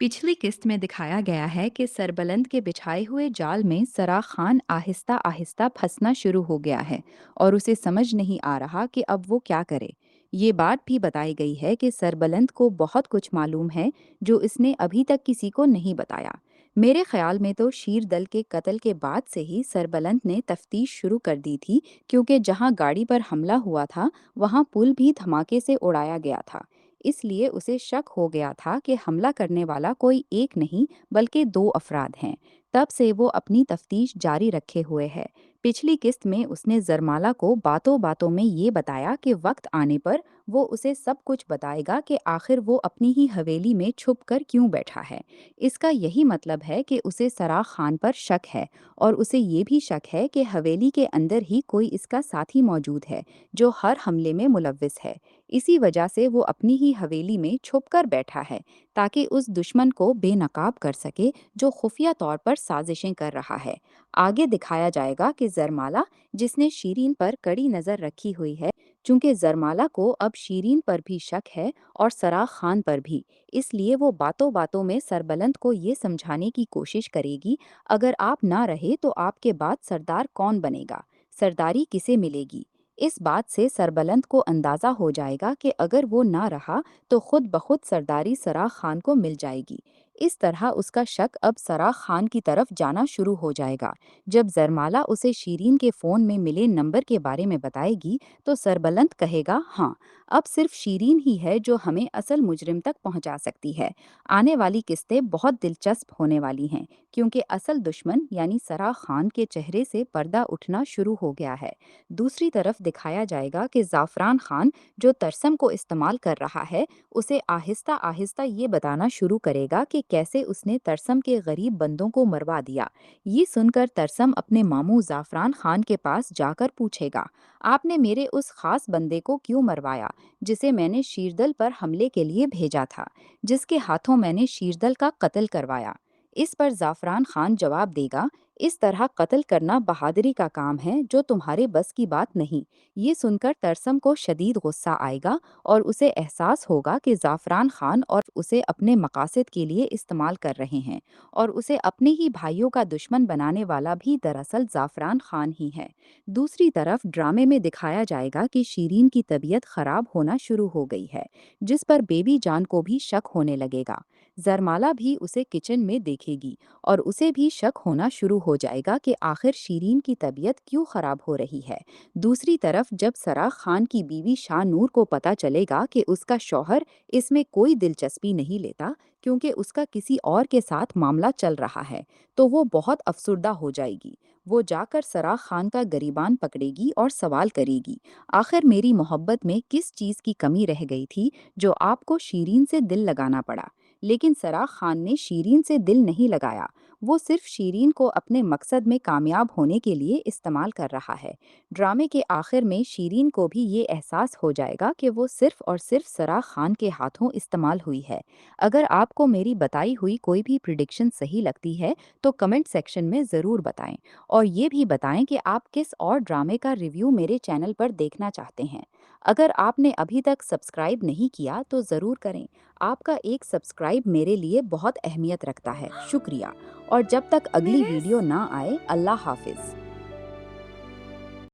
पिछली किस्त में दिखाया गया है कि सरबलंद के बिछाए हुए जाल में सराख खान आहिस्ता आहिस्ता फंसना शुरू हो गया है और उसे समझ नहीं आ रहा कि अब वो क्या करे। ये बात भी बताई गई है कि सरबलंद को बहुत कुछ मालूम है जो इसने अभी तक किसी को नहीं बताया। मेरे ख्याल में तो शीरदल के कत्ल के बाद से ही सरबलंद ने तफ्तीश शुरू कर दी थी, क्योंकि जहां गाड़ी पर हमला हुआ था वहां पुल भी धमाके से उड़ाया गया था। इसलिए उसे शक हो गया था कि हमला करने वाला कोई एक नहीं बल्कि दो अफराद हैं। तब से वो अपनी तफ्तीश जारी रखे हुए है। पिछली किस्त में उसने जरमाला को बातों बातों में ये बताया कि वक्त आने पर वो उसे सब कुछ बताएगा कि आखिर वो अपनी ही हवेली में छुप कर क्यों बैठा है। इसका यही मतलब है कि उसे सराख खान पर शक है, और उसे ये भी शक है कि हवेली के अंदर ही कोई इसका साथी मौजूद है जो हर हमले में मुलव्विस है। इसी वजह से वो अपनी ही हवेली में छुपकर बैठा है, ताकि उस दुश्मन को बेनकाब कर सके जो खुफिया तौर पर साजिशें कर रहा है। आगे दिखाया जाएगा कि जरमाला, जिसने शीरीन पर कड़ी नजर रखी हुई है, चूंकि जरमाला को अब शीरीन पर भी शक है और सराख खान पर भी, इसलिए वो बातों बातों में सरबलंद को ये समझाने की कोशिश करेगी, अगर आप ना रहे तो आपके बाद सरदार कौन बनेगा, सरदारी किसे मिलेगी। इस बात से सरबलंद को अंदाजा हो जाएगा कि अगर वो ना रहा तो खुद ब खुद सरदारी सराख खान को मिल जाएगी। इस तरह उसका शक अब सराख खान की तरफ जाना शुरू हो जाएगा। जब जरमाला उसे शीरीन के फ़ोन में मिले नंबर के बारे में बताएगी तो सरबलंद कहेगा, हाँ, अब सिर्फ शीरीन ही है जो हमें असल मुजरिम तक पहुंचा सकती है। आने वाली किस्तें बहुत दिलचस्प होने वाली हैं, क्योंकि असल दुश्मन यानी सराख खान के चेहरे से पर्दा उठना शुरू हो गया है। दूसरी तरफ दिखाया जाएगा कि ज़ाफ़रान खान, जो तरसम को इस्तेमाल कर रहा है, उसे आहिस्ता आहिस्ता ये बताना शुरू करेगा कि कैसे उसने तरसम के गरीब बंदों को मरवा दिया। ये सुनकर तरसम अपने मामू ज़ाफ़रान खान के पास जाकर पूछेगा, आपने मेरे उस खास बंदे को क्यों मरवाया जिसे मैंने शीरदल पर हमले के लिए भेजा था, जिसके हाथों मैंने शीरदल का कत्ल करवाया। इस पर ज़ाफ़रान खान जवाब देगा, इस तरह कत्ल करना बहादुरी का काम है जो तुम्हारे बस की बात नहीं। ये सुनकर तरसम को शदीद गुस्सा आएगा और उसे एहसास होगा कि ज़ाफ़रान खान और उसे अपने मकासद के लिए इस्तेमाल कर रहे हैं, और उसे अपने ही भाइयों का दुश्मन बनाने वाला भी दरअसल ज़ाफ़रान खान ही है। दूसरी तरफ ड्रामे में दिखाया जाएगा कि शीरीन की तबीयत खराब होना शुरू हो गई है, जिस पर बेबी जान को भी शक होने लगेगा। जरमाला भी उसे किचन में देखेगी और उसे भी शक होना शुरू हो जाएगा कि आखिर शीरीन की तबीयत क्यों खराब हो रही है। दूसरी तरफ जब सराख खान की बीवी शाहनूर को पता चलेगा कि उसका शौहर इसमें कोई दिलचस्पी नहीं लेता, क्योंकि उसका किसी और के साथ मामला चल रहा है, तो वो बहुत अफसुर्दा हो जाएगी। वो जाकर सराख खान का गरीबान पकड़ेगी और सवाल करेगी, आखिर मेरी मोहब्बत में किस चीज़ की कमी रह गई थी जो आपको शीरीन से दिल लगाना पड़ा। लेकिन सराख खान ने शीरीन से दिल नहीं लगाया, वो सिर्फ शीरीन को अपने मकसद में कामयाब होने के लिए इस्तेमाल कर रहा है। ड्रामे के आखिर में शीरीन को भी ये एहसास हो जाएगा कि वो सिर्फ और सिर्फ सराख खान के हाथों इस्तेमाल हुई है। अगर आपको मेरी बताई हुई कोई भी प्रिडिक्शन सही लगती है तो कमेंट सेक्शन में ज़रूर बताएं, और ये भी बताएं कि आप किस और ड्रामे का रिव्यू मेरे चैनल पर देखना चाहते हैं। अगर आपने अभी तक सब्सक्राइब नहीं किया तो ज़रूर करें। आपका एक सब्सक्राइब मेरे लिए बहुत अहमियत रखता है। शुक्रिया। और जब तक अगली मेरे वीडियो ना आए, अल्लाह हाफिज़।